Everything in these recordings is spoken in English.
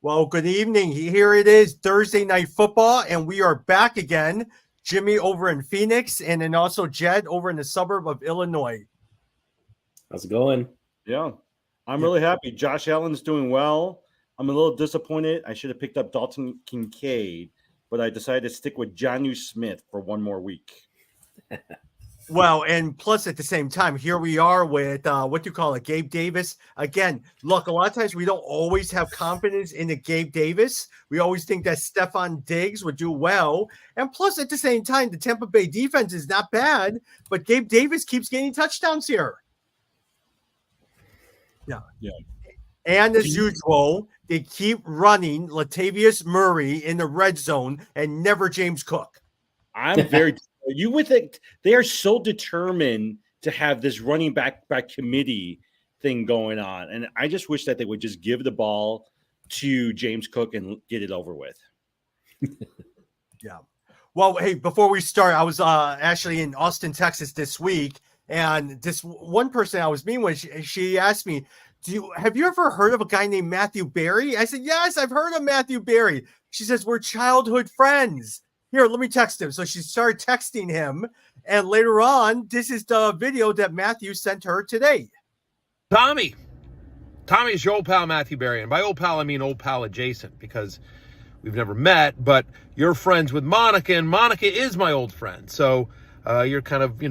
Well, good evening. Here it is, Thursday Night Football, and we are back again. Jimmy over in Phoenix, and then also Jed over in the suburb of Illinois. How's it going? Yeah, I'm really happy. Josh Allen's doing well. I'm a little disappointed. I should have picked up Dalton Kincaid, but I decided to stick with Jonnu Smith for one more week. Well, and plus at the same time, here we are with Gabe Davis. Again, look, a lot of times we don't always have confidence in the Gabe Davis. We always think that Stephon Diggs would do well. And plus, at the same time, the Tampa Bay defense is not bad, but Gabe Davis keeps getting touchdowns here. Yeah. And as usual, they keep running Latavius Murray in the red zone and never James Cook. I'm very you would think they are so determined to have this running back committee thing going on. And I just wish that they would just give the ball to James Cook and get it over with. Yeah. Well, hey, before we start, I was actually in Austin, Texas this week. And this one person I was meeting with, she asked me, have you ever heard of a guy named Matthew Berry? I said, yes, I've heard of Matthew Berry. She says, we're childhood friends. Here, let me text him. So she started texting him. And later on, this is the video that Matthew sent her today. Tommy is your old pal, Matthew Berry. And by old pal, I mean old pal adjacent, because we've never met, but you're friends with Monica, and Monica is my old friend. So you're kind of,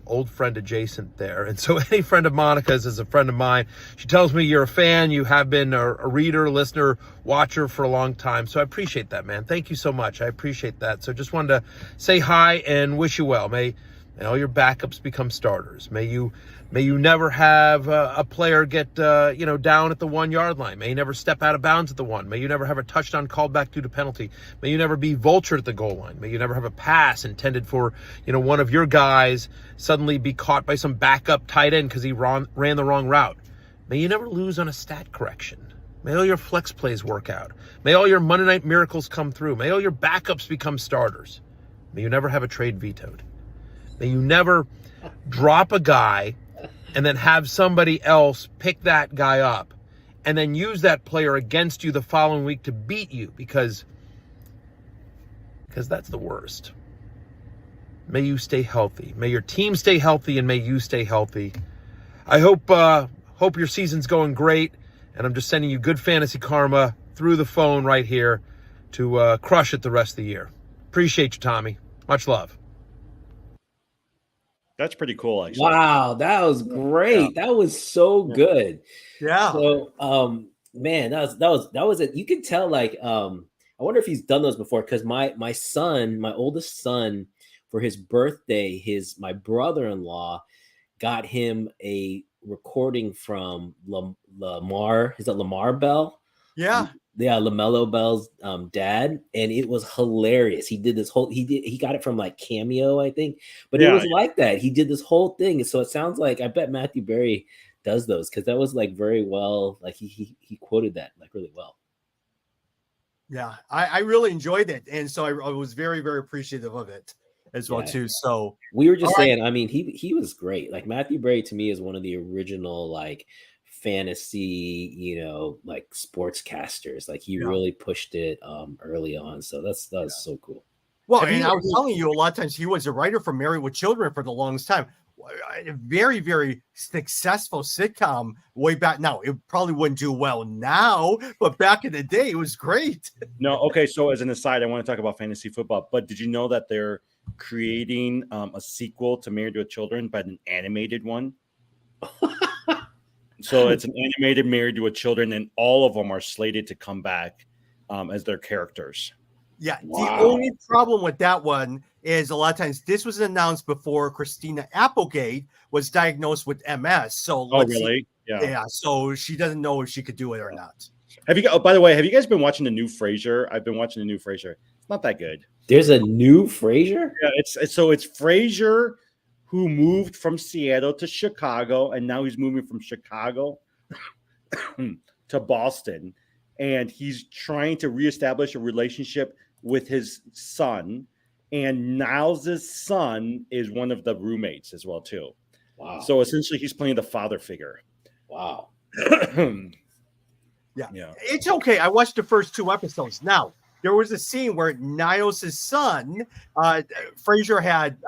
old friend adjacent there. And so any friend of Monica's is a friend of mine. She tells me you're a fan. You have been a reader, listener, watcher for a long time. So I appreciate that, man. Thank you so much. I appreciate that. So just wanted to say hi and wish you well. May all your backups become starters. May you never have a player get down at the 1 yard line. May you never step out of bounds at the one. May you never have a touchdown called back due to penalty. May you never be vultured at the goal line. May you never have a pass intended for one of your guys suddenly be caught by some backup tight end because he ran the wrong route. May you never lose on a stat correction. May all your flex plays work out. May all your Monday night miracles come through. May all your backups become starters. May you never have a trade vetoed. May you never drop a guy and then have somebody else pick that guy up and then use that player against you the following week to beat you because that's the worst. May you stay healthy. May your team stay healthy, and may you stay healthy. I hope your season's going great, and I'm just sending you good fantasy karma through the phone right here to crush it the rest of the year. Appreciate you, Tommy. Much love. That's pretty cool, actually. Wow, that was great. Yeah. That was so good. Yeah. So, man, that was it. You can tell, I wonder if he's done those before, because my oldest son, for his birthday, my brother-in-law got him a recording from Lamar. Is that Lamar Bell? Yeah. Yeah, LaMelo Bell's dad, and it was hilarious. He did this whole he got it from Cameo, I think, but it was like that. He did this whole thing, so it sounds like, I bet Matthew Berry does those, because that was very well, he quoted that really well. Yeah, I really enjoyed it, and so I was very, very appreciative of it as well too. So we were just saying, I mean, he was great. Matthew Berry to me is one of the original fantasy, sportscasters. He really pushed it early on. So that's so cool. Well, and I was telling you, a lot of times he was a writer for Married with Children for the longest time. A very, very successful sitcom way back. Now, it probably wouldn't do well now, but back in the day, it was great. No, okay. So as an aside, I want to talk about fantasy football, but did you know that they're creating a sequel to Married with Children, but an animated one? So it's an animated Married with Children, and all of them are slated to come back as their characters. Yeah. Wow. The only problem with that one is a lot of times this was announced before Christina Applegate was diagnosed with MS. So really? Yeah. So she doesn't know if she could do it or not. By the way, have you guys been watching the new Frasier? I've been watching the new Frasier. It's not that good. There's a new Frasier? Yeah, it's Frasier, who moved from Seattle to Chicago, and now he's moving from Chicago to Boston, and he's trying to reestablish a relationship with his son, and Niles' son is one of the roommates as well too. Wow. So essentially he's playing the father figure. Wow. Yeah. Yeah. It's okay. I watched the first 2 episodes. Now, there was a scene where Niles' son, Frazier had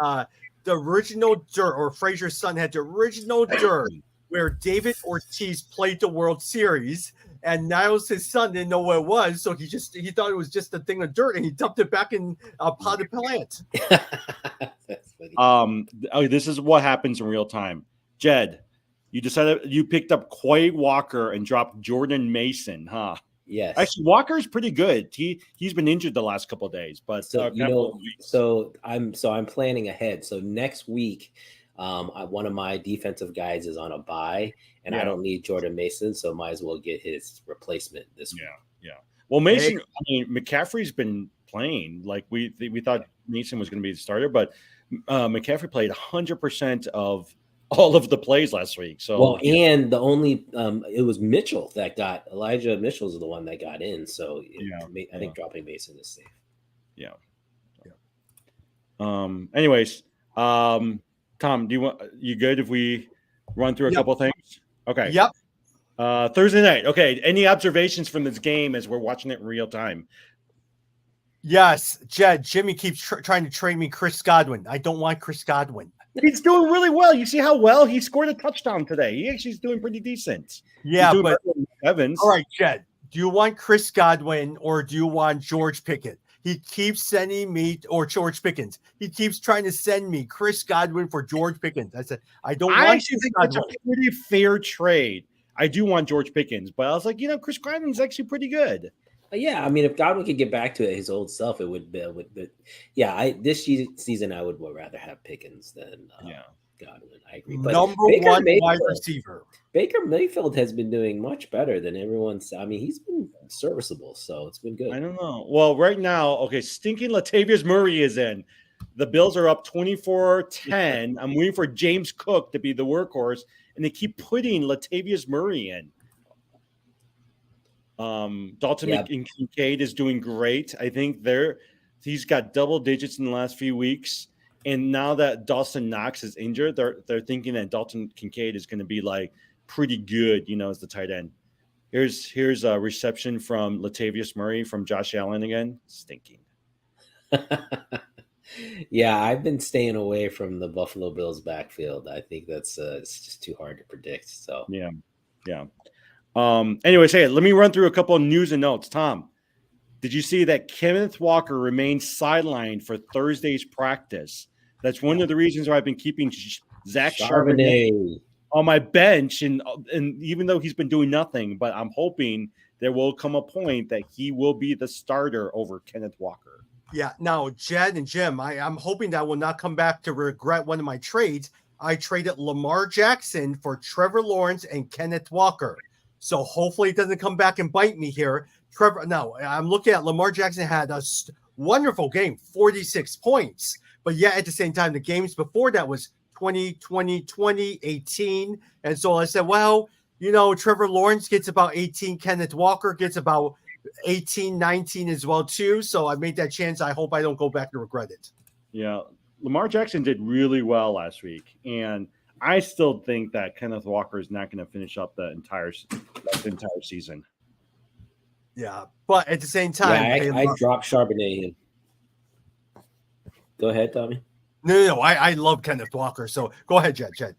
the original dirt, or Frazier's son had the original dirt where David Ortiz played the World Series, and Niles, his son, didn't know what it was, so he thought it was just a thing of dirt, and he dumped it back in a potted plant. That's funny. This is what happens in real time. Jed, you decided you picked up Quay Walker and dropped Jordan Mason, huh? Yes. Actually, Walker's pretty good. He's been injured the last couple of days, but So I'm planning ahead. So next week, one of my defensive guys is on a bye, and I don't need Jordan Mason, so might as well get his replacement this week. Yeah. Well, Mason, I mean, McCaffrey's been playing like we thought Mason was going to be the starter, but McCaffrey played 100% of all of the plays last week. So and the only it was Mitchell that got Elijah Mitchell's the one that got in. So I think dropping Mason is safe. Yeah. Anyways, Tom, you good if we run through a couple things? Okay. Yep. Thursday night. Okay. Any observations from this game as we're watching it in real time? Yes, Jed. Jimmy keeps trying to trade me Chris Godwin. I don't want Chris Godwin. He's doing really well. You see how well he scored a touchdown today. He actually is doing pretty decent. Yeah, but Evans. All right, Jed. Do you want Chris Godwin or do you want George Pickett? He keeps sending me, or George Pickens. He keeps trying to send me Chris Godwin for George Pickens. I said, I actually think that's a pretty fair trade. I do want George Pickens, but I was like, Chris Godwin's actually pretty good. Yeah, I mean, if Godwin could get back to his old self, it would. This season I would rather have Pickens than Godwin. I agree. But number one wide receiver. Baker Mayfield has been doing much better than everyone's. I mean, he's been serviceable, so it's been good. I don't know. Well, right now, stinking Latavius Murray is in. The Bills are up 24-10. I'm waiting for James Cook to be the workhorse, and they keep putting Latavius Murray in. Dalton Kincaid is doing great. I think he's got double digits in the last few weeks. And now that Dawson Knox is injured, they're thinking that Dalton Kincaid is going to be like pretty good, as the tight end. Here's a reception from Latavius Murray from Josh Allen again. Stinking. Yeah, I've been staying away from the Buffalo Bills backfield. I think that's it's just too hard to predict. So yeah. Anyways, hey, let me run through a couple of news and notes. Tom, did you see that Kenneth Walker remains sidelined for Thursday's practice? That's one of the reasons why I've been keeping Zach Charbonnet on my bench, and even though he's been doing nothing, but I'm hoping there will come a point that he will be the starter over Kenneth Walker. Yeah. Now, Jed and Jim, I'm hoping that I will not come back to regret one of my trades. I traded Lamar Jackson for Trevor Lawrence and Kenneth Walker. So hopefully it doesn't come back and bite me here. I'm looking at Lamar Jackson had a wonderful game, 46 points. But yet at the same time, the games before that was 20, 20, 20, 18. And so I said, well, Trevor Lawrence gets about 18. Kenneth Walker gets about 18, 19 as well, too. So I made that chance. I hope I don't go back and regret it. Yeah. Lamar Jackson did really well last week. And I still think that Kenneth Walker is not going to finish up the entire season. Yeah, but at the same time, I dropped Charbonnet in. Go ahead, Tommy. No, I love Kenneth Walker. So go ahead, Jed.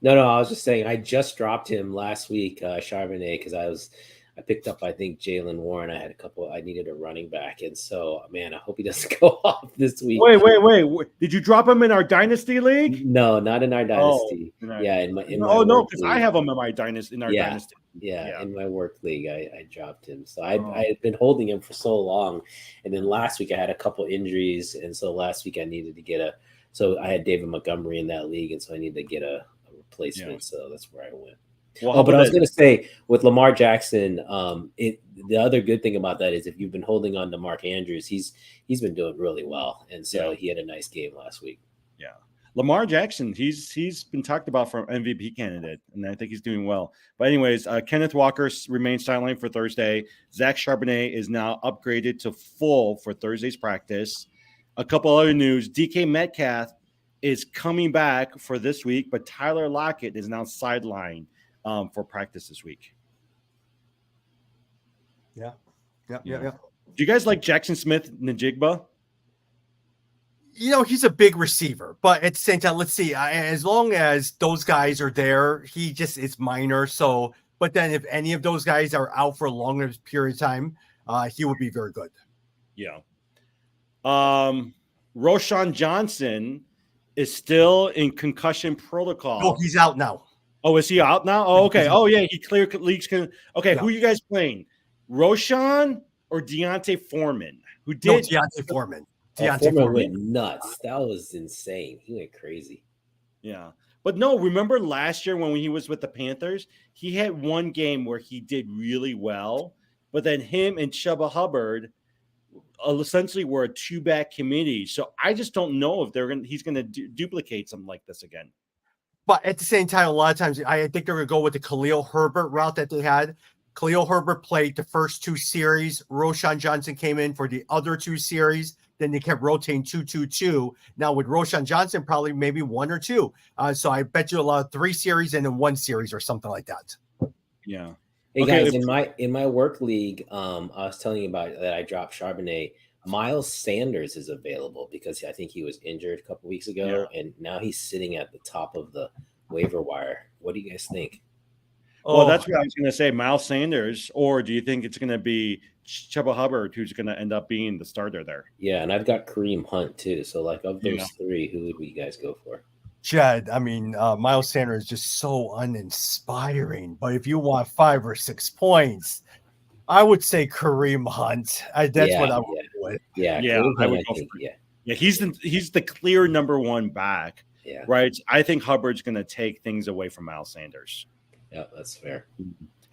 No, I was just saying I just dropped him last week, Charbonnet, because I picked up, I think, Jaylen Warren. I needed a running back. And so, man, I hope he doesn't go off this week. Wait. Did you drop him in our Dynasty League? No, not in our Dynasty. Because I have him in my Dynasty. Dynasty. Yeah, in my work league, I dropped him. So I had been holding him for so long. And then last week I had a couple injuries. And so last week I needed to so I had David Montgomery in that league. And so I needed to get a replacement. Yeah. So that's where I went. Well, but I was going to say with Lamar Jackson, the other good thing about that is if you've been holding on to Mark Andrews, he's been doing really well, and so he had a nice game last week. Yeah, Lamar Jackson, he's been talked about for MVP candidate, and I think he's doing well. But anyways, Kenneth Walker remains sidelined for Thursday. Zach Charbonnet is now upgraded to full for Thursday's practice. A couple other news: DK Metcalf is coming back for this week, but Tyler Lockett is now sidelined for practice this week. Yeah. Yeah. Yeah. Do you guys like Jackson Smith Najigba? He's a big receiver, but at the same time, let's see. As long as those guys are there, he just is minor. So, but then if any of those guys are out for a longer period of time, he would be very good. Yeah. Roshan Johnson is still in concussion protocol. Oh, he's out now. Oh, is he out now? Oh, okay. He's out. Oh, yeah. He cleared leagues. Okay. Yeah. Who are you guys playing? Roshan or Deontay Foreman? Who No, did? Deontay Foreman. Foreman went nuts. That was insane. He went crazy. Yeah. But no, remember last year when he was with the Panthers, he had one game where he did really well, but then him and Chuba Hubbard essentially were a two-back committee. So I just don't know if he's going to duplicate something like this again. But at the same time, a lot of times I think they're going to go with the Khalil Herbert route that they had. Khalil Herbert played the first two series. Roshan Johnson came in for the other two series. Then they kept rotating 2-2-2. Now with Roshan Johnson, probably maybe one or two. So I bet you a lot of 3 series and then 1 series or something like that. Yeah. Hey Okay, guys, in my work league, I was telling you about that I dropped Charbonnet. Miles Sanders is available because I think he was injured a couple weeks ago, and now he's sitting at the top of the waiver wire. What do you guys think? Well, that's what I was going to say, Miles Sanders, or do you think it's going to be Chuba Hubbard who's going to end up being the starter there? Yeah, and I've got Kareem Hunt too. So, like, of those 3, who would you guys go for? Jed, I mean, Miles Sanders is just so uninspiring. But if you want 5 or 6 points, I would say Kareem Hunt. That's what I would do with. Yeah, I would go for Yeah, he's the clear number 1 back. Yeah. Right. I think Hubbard's going to take things away from Miles Sanders. Yeah, that's fair.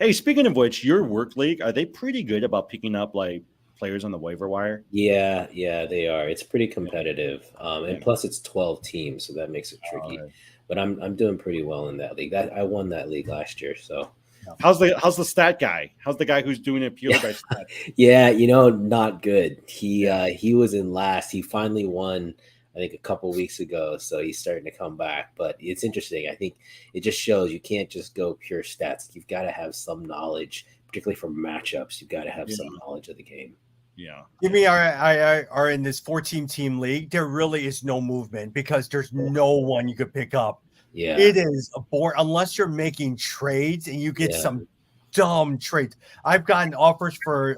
Hey, speaking of which, your work league, are they pretty good about picking up like players on the waiver wire? Yeah, they are. It's pretty competitive. And plus it's 12 teams, so that makes it tricky. But I'm doing pretty well in that league. I won that league last year, so how's the stat guy? How's the guy who's doing it purely by stat? Yeah, not good. He was in last. He finally won, I think, a couple weeks ago, so he's starting to come back. But it's interesting. I think it just shows you can't just go pure stats. You've got to have some knowledge, particularly for matchups. You've got to have some knowledge of the game. Yeah. Give me are in this 14-team league. There really is no movement because there's no one you could pick up. Yeah, it is a bore unless you're making trades and you get some dumb trades. I've gotten offers for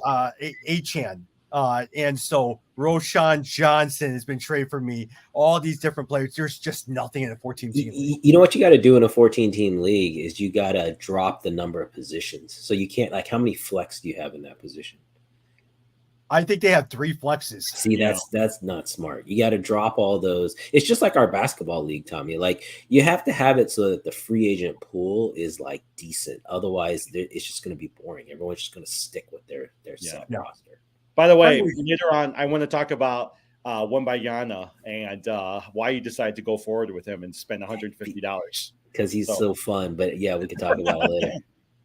Achan. And so Roshan Johnson has been traded for me. All these different players. There's just nothing in a 14-team league. You know what you got to do in a 14-team league is you got to drop the number of positions. So you can't, like, how many flex do you have in that position? I think they have 3 flexes. See, that's not smart. You got to drop all those. It's just like our basketball league, Tommy. Like, you have to have it so that the free agent pool is like decent. Otherwise, it's just going to be boring. Everyone's just going to stick with their set roster. By the way, later on, I want to talk about Wembanyama and why you decided to go forward with him and spend $150. Because he's so fun. But yeah, we can talk about it later.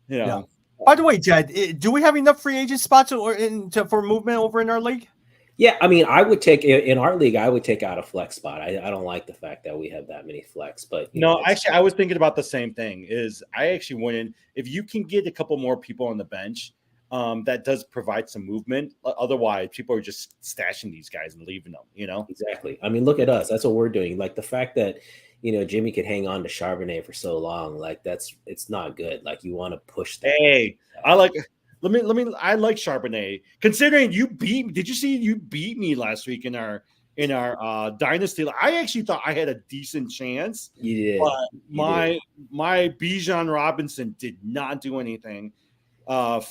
Yeah. By the way, Jed, do we have enough free agent spots for movement over in our league? Yeah, I mean, I would take in our league. I would take out a flex spot. I don't like the fact that we have that many flex. But actually, I was thinking about the same thing. I actually went in if you can get a couple more people on the bench. That does provide some movement. Otherwise, people are just stashing these guys and leaving them. Exactly. I mean, look at us. That's what we're doing. Like the fact that Jimmy could hang on to Charbonnet for so long, like it's not good. Like you want to push that. Hey, I like Charbonnet. Considering did you see you beat me last week in our dynasty? I actually thought I had a decent chance. You did. But my Bijan Robinson did not do anything.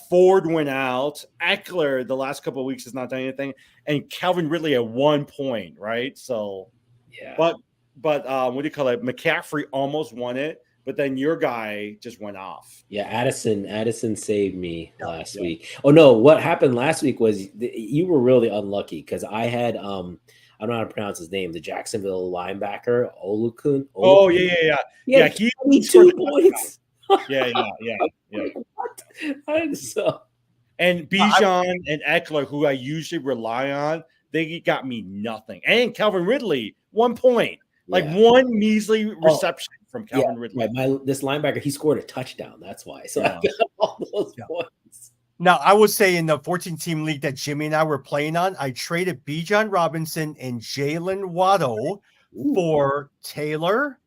Ford went out. Eckler the last couple of weeks has not done anything, and Calvin Ridley at 1 point, right? So, yeah. But what do you call it? McCaffrey almost won it, but then your guy just went off. Yeah, Addison saved me last week. Oh no, what happened last week was you were really unlucky because I had I don't know how to pronounce his name, the Jacksonville linebacker Olukun. Oh yeah. He 22 points. Yeah. So, and Bijan and Eckler, who I usually rely on, they got me nothing. And Calvin Ridley, 1 point. Like one measly reception from Calvin Ridley. Right. This linebacker, he scored a touchdown. That's why. So I got all those points. Now, I would say in the 14-team league that Jimmy and I were playing on, I traded Bijan Robinson and Jalen Waddle Ooh. for Taylor.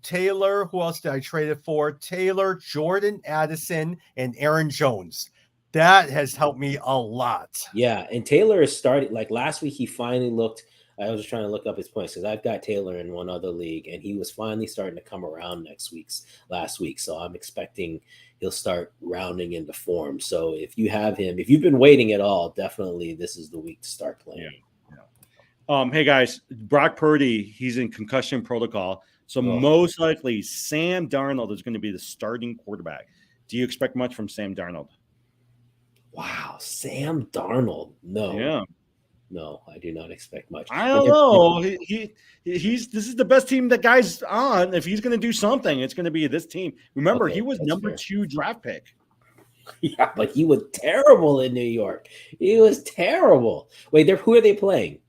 Taylor, who else did I trade it for? Taylor, Jordan Addison, and Aaron Jones. That has helped me a lot. Yeah, and Taylor is starting. Like last week, he finally looked. I was just trying to look up his points because I've got Taylor in one other league, and he was finally starting to come around last week. So I'm expecting he'll start rounding into form. So if you have him, if you've been waiting at all, definitely this is the week to start playing. Hey guys, Brock Purdy, he's in concussion protocol. So most likely Sam Darnold is going to be the starting quarterback. Do you expect much from Sam Darnold? Wow, Sam Darnold. No. Yeah. No, I do not expect much. I don't know. He's this is the best team that guy's on. If he's going to do something, it's going to be this team. Remember, he was number 2 draft pick. Yeah, but he was terrible in New York. He was terrible. Wait, who are they playing?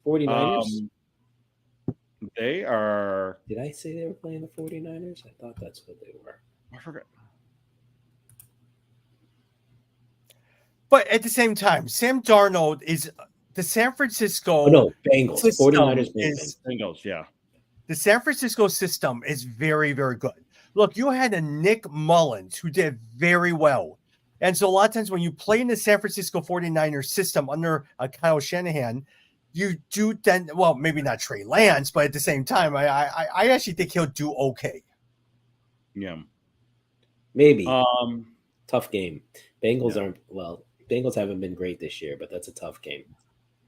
49ers? They are. Did I say they were playing the 49ers? I thought that's what they were. I forgot. But at the same time, Sam Darnold is the San Francisco. Oh, no, Bengals. 49ers, Bengals, yeah. The San Francisco system is very, very good. Look, you had a Nick Mullins who did very well. And so a lot of times when you play in the San Francisco 49ers system under Kyle Shanahan, you do then, well, maybe not Trey Lance, but at the same time, I actually think he'll do okay. Yeah. Maybe. Tough game. Bengals haven't been great this year, but that's a tough game.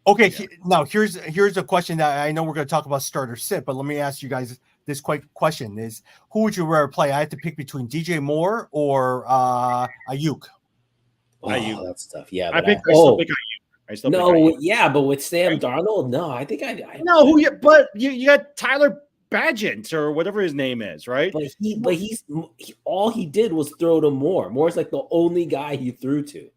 Okay, now here's a question that I know we're going to talk about starter sit, but let me ask you guys this quick question: is who would you rather play? I have to pick between DJ Moore or Ayuk. Oh, that's tough. Yeah, I still pick Ayuk. Yeah, but with Sam Darnold, no, I think I no. But you got Tyler Badgett or whatever his name is, right? But he's all he did was throw to Moore. Moore's like the only guy he threw to.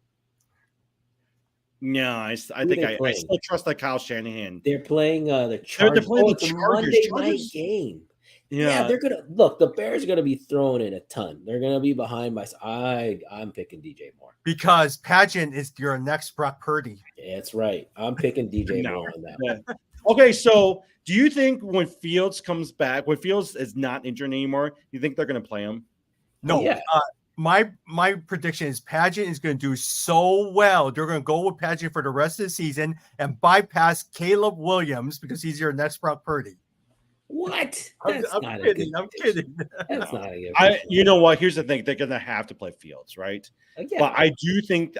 No, I think I still trust that Kyle Shanahan. They're playing the Chargers. They're playing the It's a Chargers. Monday night game. Yeah, they're gonna look. The Bears are gonna be throwing it a ton. They're gonna be behind by. I'm picking DJ Moore because Pageant is your next Brock Purdy. Yeah, that's right. I'm picking DJ Moore on that. Yeah. Okay, so do you think when Fields comes back, when Fields is not injured anymore, you think they're going to play him? No. Yeah. My prediction is Pageant is going to do so well. They're going to go with Pageant for the rest of the season and bypass Caleb Williams because he's your next Brock Purdy. What? I'm kidding. I'm kidding. That's not a good. You know what? Here's the thing: they're going to have to play Fields, right? Yeah. But I do think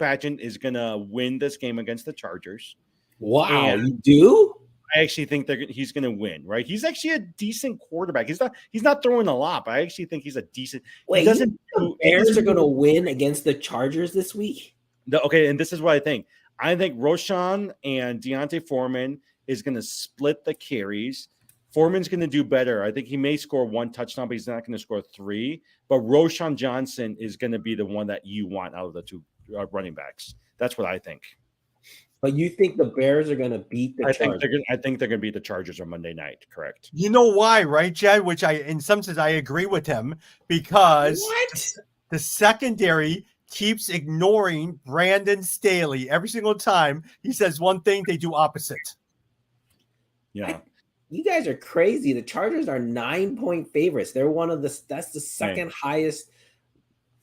Pageant is going to win this game against the Chargers. Wow, and you do? I actually think he's going to win, right? He's actually a decent quarterback. He's not throwing a lot, but I actually think he's a decent. Wait, the Bears are going to win against the Chargers this week? Okay, and this is what I think. I think Roshan and Deontay Foreman is going to split the carries. Foreman's going to do better. I think he may score 1 touchdown, but he's not going to score 3. But Roshan Johnson is going to be the one that you want out of the 2 running backs. That's what I think. But you think the Bears are going to beat the Chargers? I think they're going to beat the Chargers on Monday night. Correct. You know why, right, Jed? Which in some sense, I agree with him because the secondary keeps ignoring Brandon Staley every single time he says one thing, they do opposite. Yeah. You guys are crazy. The Chargers are 9-point favorites. They're that's the second highest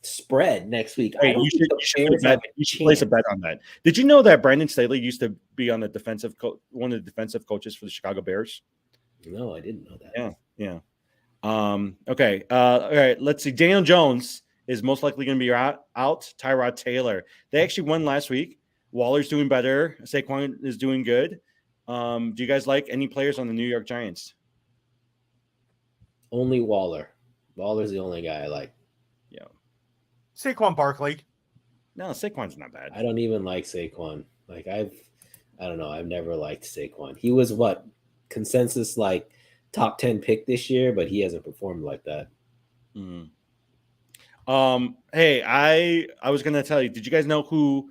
spread next week. Hey, you should place a bet on that. Did you know that Brandon Staley used to be on the one of the defensive coaches for the Chicago Bears? No, I didn't know that. Yeah. Okay. All right. Let's see. Daniel Jones is most likely going to be out. Tyrod Taylor. They actually won last week. Waller's doing better. Saquon is doing good. Do you guys like any players on the New York Giants? Only Waller. Waller's the only guy I like. Yeah. Saquon Barkley. No, Saquon's not bad. I don't even like Saquon. Like I don't know. I've never liked Saquon. He was consensus like top 10 pick this year, but he hasn't performed like that. Mm. Hey, I was gonna tell you. Did you guys know who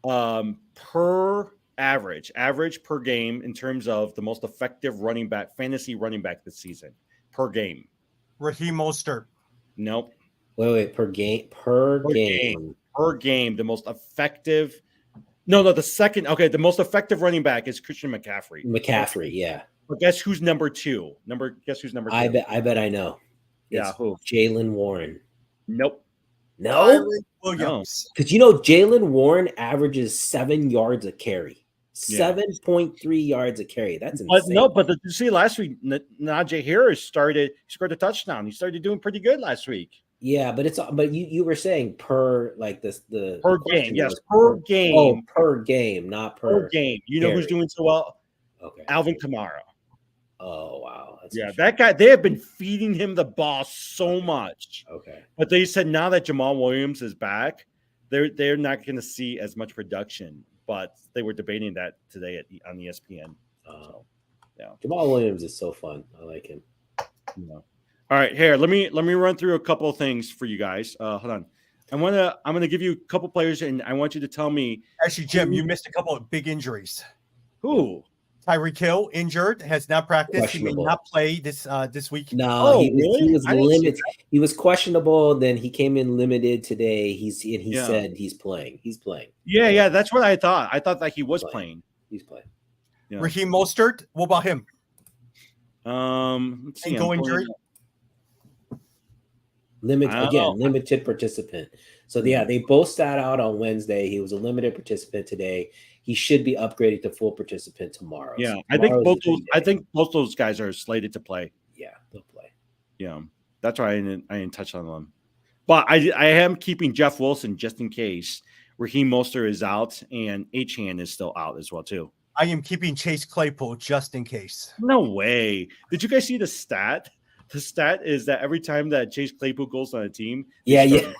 per average per game in terms of the most effective fantasy running back this season per game? Raheem Mostert. Nope. Wait, per game. Per Per game. per game, the most effective. No, the second. Okay, the most effective running back is Christian McCaffrey. McCaffrey, yeah. But guess who's number two? Guess who's number two? I bet I know. Yeah, It's who? Jalen Warren. Nope. No, Kyren Williams. because Jalen Warren averages 7 yards a carry. Yeah. 7.3 yards a carry. That's insane. But no, but did you see last week? Najee Harris scored a touchdown. He started doing pretty good last week. Yeah, but you were saying per like this the Per question game, yes, was per game. Oh, per game, not Per game. You know who's carry. doing so well? Okay. Alvin Kamara. Oh wow. That's Yeah, interesting. that guy. They have been feeding him the ball so much, Okay. but they said now that Jamal Williams is back, they're not going to see as much production. But they were debating that today on ESPN. So, yeah. Jamal Williams is so fun. I like him. Yeah. All right, here. Let me run through a couple of things for you guys. Hold on. I'm gonna give you a couple players, and I want you to tell me Actually, Jim, you missed a couple of big injuries. who. Tyreek Hill injured, has not practiced. He may Questionable. not play this week. No, Oh, he really? was I didn't see limited. He was questionable. Then he came in limited today. He Yeah. said he's playing. He's playing. Yeah, that's what I thought. I thought that he was playing. He's playing. Yeah. Raheem Mostert, what about him? Let's see. Ankle I'm pulling injury? it up. I don't know. Limited participant. So yeah, they both sat out on Wednesday. He was a limited participant today. He should be upgraded to full participant tomorrow. Yeah, So I think tomorrow's both the those. big I day. think both those guys are slated to play. Yeah, they'll play. Yeah, that's why I didn't touch on them. But I am keeping Jeff Wilson just in case Raheem Mostert is out and Achane is still out as well too. I am keeping Chase Claypool just in case. No way. Did you guys see the stat? The stat is that every time that Chase Claypool goes on a team, they Yeah, start-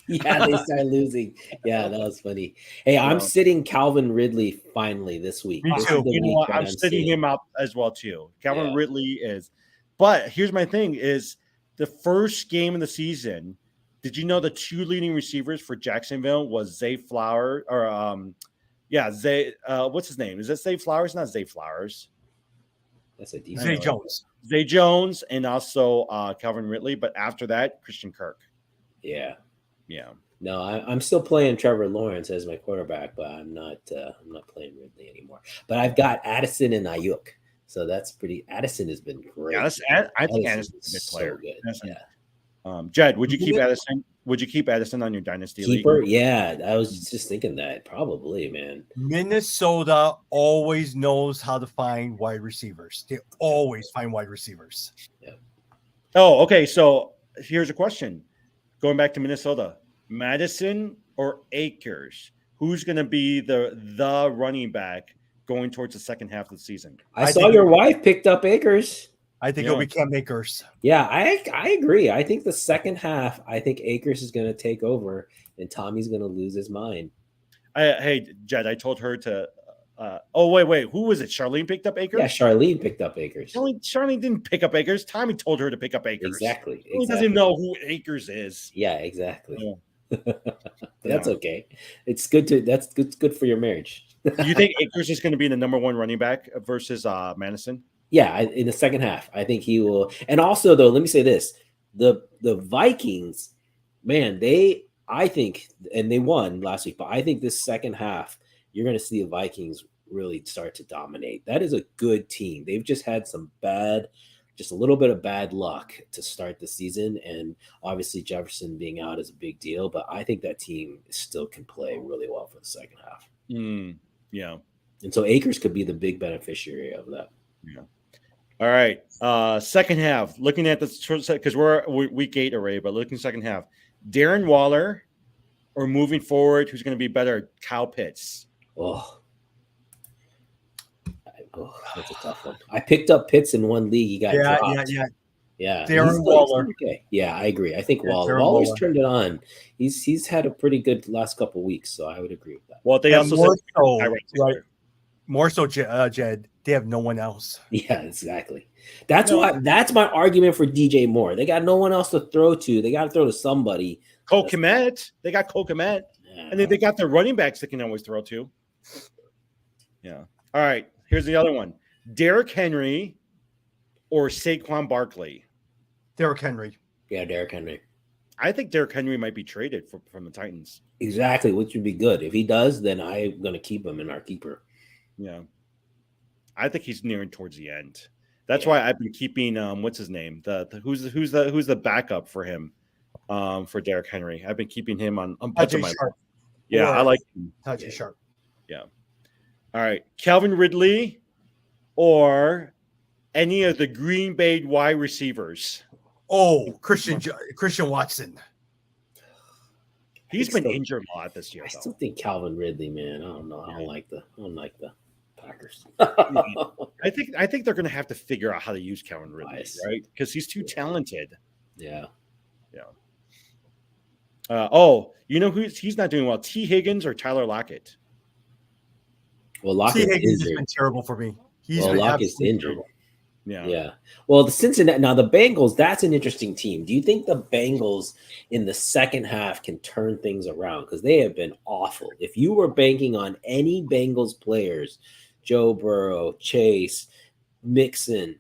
Yeah, they start losing. Yeah, that was funny. Hey, I'm Yeah. sitting Calvin Ridley finally this week. Me This too. is the You know week what? that I'm sitting seeing. him out as well too. Calvin Yeah. Ridley is, but here's my thing: is the first game of the season. Did you know the two leading receivers for Jacksonville was Zay Flowers or Zay? What's his name? Is it Zay Flowers? Not Zay Flowers. That's a decent. Zay one. Jones. Zay Jones and also Calvin Ridley. But after that, Christian Kirk. Yeah. Yeah. No, I'm still playing Trevor Lawrence as my quarterback, but I'm not playing Ridley anymore. But I've got Addison and Ayuk, so that's pretty. Addison has been great. I think Addison's Addison's a good so player. good. Addison. Yeah. Jed, would you You keep know- Addison? Would you keep Addison on your dynasty Keeper, league? yeah. I was just thinking that probably, man. Minnesota always knows how to find wide receivers. They always find wide receivers. Oh, okay. So here's a question. Going back to Minnesota, Madison or Akers? Who's going to be the running back going towards the second half of the season? I saw think- your wife picked up Akers. I think Yeah. it'll be Cam Akers. Yeah, I agree. I think the second half, I think Akers is going to take over, and Tommy's going to lose his mind. Hey, Jed, I told her to. Wait. Who was it? Charlene picked up Akers? Yeah, Charlene picked up Akers. Charlene didn't pick up Akers. Tommy told her to pick up Akers. Exactly. He doesn't know who Akers is. Yeah, exactly. Yeah. But that's Yeah. okay. It's good to. That's good. It's good for your marriage. Do you think Akers is going to be the number one running back versus Madison? Yeah, in the second half, I think he will. And also, though, let me say this: the Vikings, man, I think, and they won last week, but I think this second half, you're going to see the Vikings really start to dominate. That is a good team. They've just had just a little bit of bad luck to start the season, and obviously Jefferson being out is a big deal. But I think that team still can play really well for the second half, Yeah. and so Akers could be the big beneficiary of that. All right. Second half. Looking at this because we're week 8 already, but looking second half. Darren Waller or moving forward, who's going to be better? Kyle Pitts. That's a tough one. I picked up Pitts in one league. He got dropped. Yeah. Darren He's Waller. Okay. Yeah, I agree. I think Yeah, Darren Waller's Waller. turned it on. He's had a pretty good last couple weeks, so I would agree with that. Well, they And also more said so, Tyrod right? Taylor. More so, Jed, they have no one else. Yeah, exactly. That's my argument for DJ Moore. They got no one else to throw to. They got to throw to somebody. Cole Kmet. They got Cole Kmet. And then they got their running backs that can always throw to. Yeah. All right. Here's the other one. Derrick Henry or Saquon Barkley. Derrick Henry. Yeah, Derrick Henry. I think Derrick Henry might be traded from the Titans. Exactly, which would be good. If he does, then I'm going to keep him in our keeper. Yeah, I think he's nearing towards the end. That's why I've been keeping what's his name? Who's the backup for him? For Derrick Henry, I've been keeping him on Tajay Sharp. Yeah, I like him. Tajay Sharp. Yeah. All right, Calvin Ridley, or any of the Green Bay wide receivers. Oh, Christian Watson. He's been injured a lot this year. I Though. still think Calvin Ridley, man. I don't know. I don't like the Packers. I think they're going to have to figure out how to use Calvin Ridley, right? Because he's too talented. Yeah. You know he's not doing well? T. Higgins or Tyler Lockett? Well, Lockett's T. Higgins injured. has been terrible for me. Lockett's injured. Terrible. Yeah. Well, the Bengals, that's an interesting team. Do you think the Bengals in the second half can turn things around? Because they have been awful. If you were banking on any Bengals players, Joe Burrow, Chase, Mixon,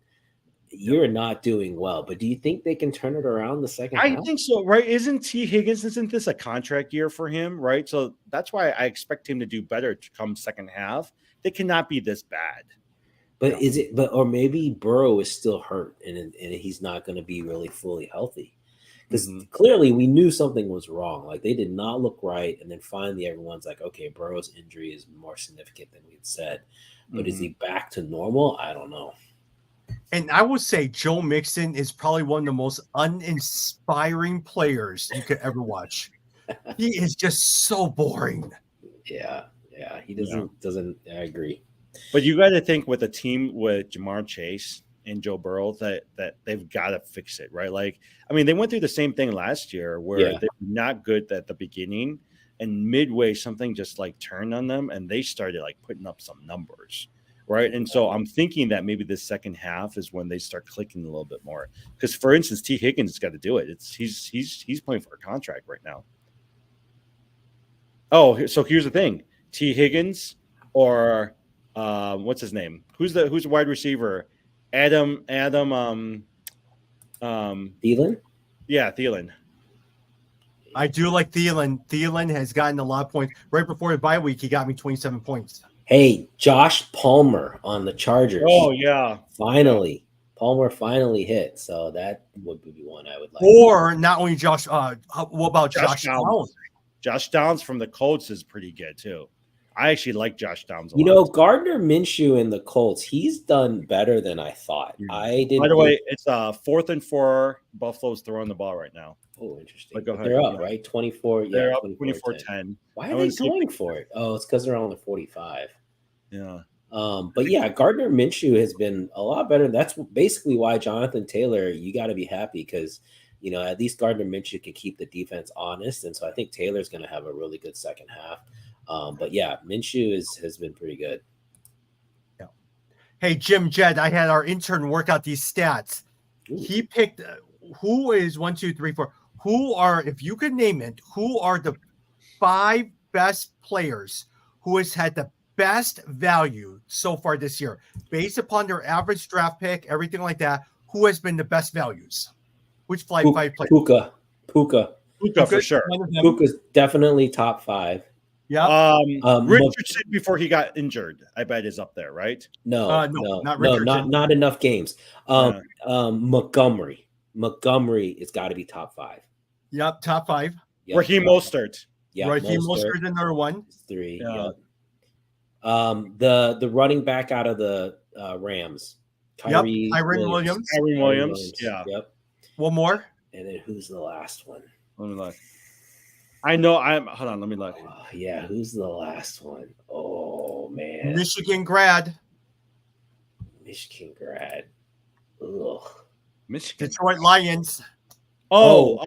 you're not doing well. But do you think they can turn it around the second half? I think so, right? Isn't this a contract year for him, right? So that's why I expect him to do better to come second half. They cannot be this bad. But or maybe Burrow is still hurt and he's not going to be really fully healthy. Because clearly we knew something was wrong. Like they did not look right. And then finally everyone's like, okay, Burrow's injury is more significant than we had said. But is he back to normal? I don't know. And I would say Joe Mixon is probably one of the most uninspiring players you could ever watch. He is just so boring. Yeah. He doesn't. I agree. But you got to think with a team with Jamar Chase and Joe Burrow that they've got to fix it, right? Like, I mean, they went through the same thing last year where they were not good at the beginning, and midway something just like turned on them, and they started like putting up some numbers, right? And so I'm thinking that maybe the second half is when they start clicking a little bit more. Because, for instance, T. Higgins has got to do it. He's playing for a contract right now. Oh, so here's the thing: T. Higgins or what's his name? Who's the wide receiver? Adam Thielen? Yeah, Thielen. I do like Thielen. Thielen has gotten a lot of points. Right before the bye week, he got me 27 points. Hey, Josh Palmer on the Chargers. Oh, yeah. Finally. Palmer finally hit. So that would be one I would like. Or not only Josh, what about Josh Downs? Josh Downs from the Colts is pretty good, too. I actually like Josh Downs a lot. You know, Gardner Minshew in the Colts, he's done better than I thought. I didn't. By the way, it's 4th and 4. Buffalo's throwing the ball right now. Oh, interesting. But go ahead. They're up, right? 24. They're up 24-10. Why are they going for it? Oh, it's because they're on the 45. Yeah. But yeah, Gardner Minshew has been a lot better. That's basically why Jonathan Taylor, you got to be happy because, you know, at least Gardner Minshew can keep the defense honest. And so I think Taylor's going to have a really good second half. But yeah, Minshew has been pretty good. Yeah. Hey, Jim Jed, I had our intern work out these stats. Ooh. He picked who is 1, 2, 3, 4. Who are, if you could name it, who are the 5 best players who has had the best value so far this year, based upon their average draft pick, everything like that? Who has been the best values? Which 5 players? Puka for sure. Puka's definitely top 5. Yeah. Richardson before he got injured, I bet is up there, right? No, not Richardson. not enough games. Montgomery has got to be top 5. Yep, top 5. Yep. Raheem Mostert. Yeah, Raheem Mostert, another one. 3. Yeah. The running back out of the Rams, Kyren Williams. Yeah. Yep. One more. And then who's the last one? Let me look. I know. Hold on. Let me look. Oh, yeah, who's the last one? Oh man, Michigan grad. Ugh. Michigan. Detroit Lions. Oh,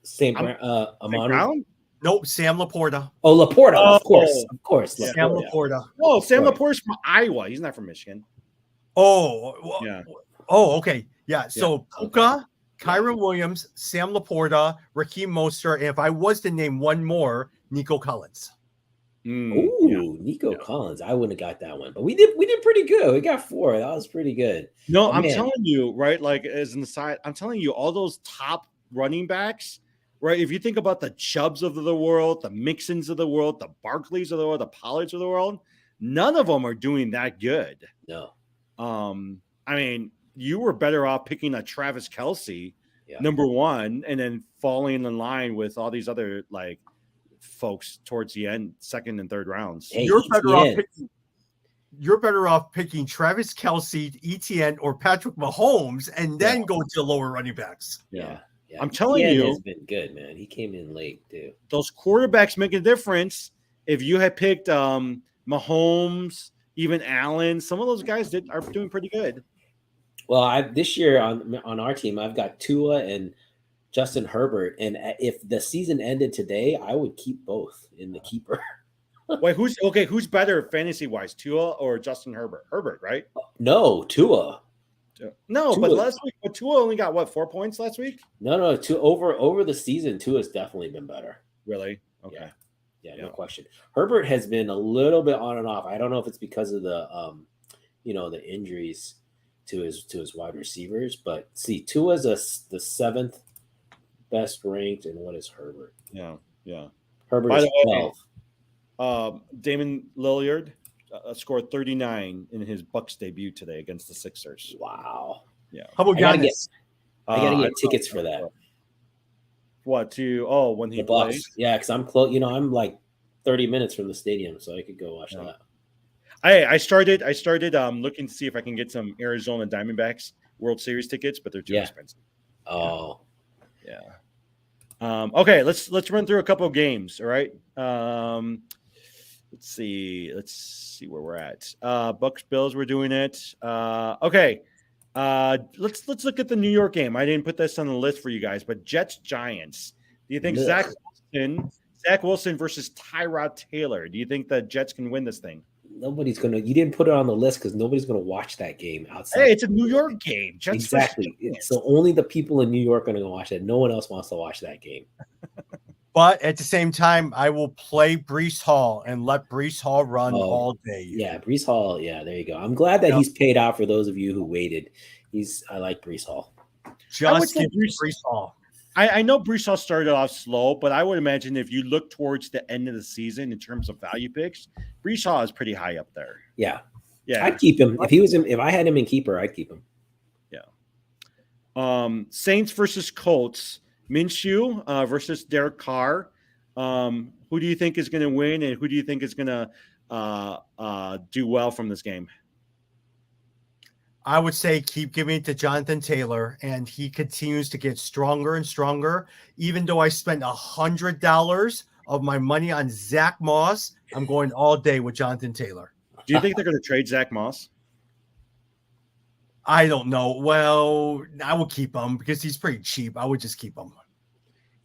St. Amon Brown. Nope, Sam Laporta. Oh, Laporta, of course. Yeah. Sam Laporta. Oh, Sam Laporta's from Iowa. He's not from Michigan. Oh, well, yeah. Oh, okay. Yeah. So Puka, Kyren Williams, Sam Laporta, Raheem Mostert, and if I was to name one more, Nico Collins. Nico Collins. I wouldn't have got that one, but we did pretty good. We got 4. That was pretty good. No, I'm telling you, right? Like as an aside, I'm telling you, all those top running backs right? If you think about the Chubbs of the world, the Mixons of the world, the Barkleys of the world, the Pollards of the world, none of them are doing that good. No. I mean, you were better off picking a Travis Kelce, Yeah. number one, and then falling in line with all these other like folks towards the end, second and third rounds. Hey, You're better off ETN. picking. You're better off picking Travis Kelce, ETN, or Patrick Mahomes, and then go to lower running backs. Yeah. I'm telling ETN you, has been good, man. He came in late too. those quarterbacks make a difference. If you had picked Mahomes, even Allen, some of those guys are doing pretty good. Well, this year on our team, I've got Tua and Justin Herbert, and if the season ended today, I would keep both in the keeper. Wait, who's better fantasy wise, Tua or Justin Herbert? Herbert, right? No, Tua. No, Tua. but last week, Tua only got what, 4 points last week? No. Over the season, Tua's definitely been better. Really? Okay. Yeah, no question. Herbert has been a little bit on and off. I don't know if it's because of the the injuries to his wide receivers, but see, Tua's the 7th best ranked, and what is Herbert? Yeah. Herbert By is the way, 12. Damon Lillard scored 39 in his Bucks debut today against the Sixers. Wow. Yeah. How about I gotta Giannis? I gotta get tickets for that. What when he The Bucks. plays? Yeah, because I'm close. I'm like 30 minutes from the stadium, so I could go watch that. I started looking to see if I can get some Arizona Diamondbacks World Series tickets, but they're too expensive. Oh. Yeah. Okay, let's run through a couple of games. All right. Let's see where we're at. Bucks Bills, we're doing it. Okay. Let's look at the New York game. I didn't put this on the list for you guys, but Jets Giants. Do you think Zach Wilson versus Tyrod Taylor? Do you think the Jets can win this thing? Nobody's gonna. You didn't put it on the list because nobody's gonna watch that game outside. Hey, it's a New York game. Jets exactly. It's so only the people in New York are gonna watch it. No one else wants to watch that game. But at the same time, I will play Breece Hall and let Breece Hall run all day. Yeah, Breece Hall. Yeah, there you go. I'm glad that he's paid out for those of you who waited. I like Breece Hall. Just give Breece Hall. I know Breece Hall started off slow, but I would imagine if you look towards the end of the season in terms of value picks, Breece Hall is pretty high up there. Yeah. Yeah. I'd keep him. If I had him in keeper, I'd keep him. Yeah. Saints versus Colts. Minshew versus Derek Carr. Who do you think is going to win, and who do you think is going to do well from this game? I would say keep giving it to Jonathan Taylor, and he continues to get stronger and stronger. Even though I spent $100 of my money on Zach Moss, I'm going all day with Jonathan Taylor. Do you think they're going to trade Zach Moss? I don't know. Well, I will keep him because he's pretty cheap. I would just keep him.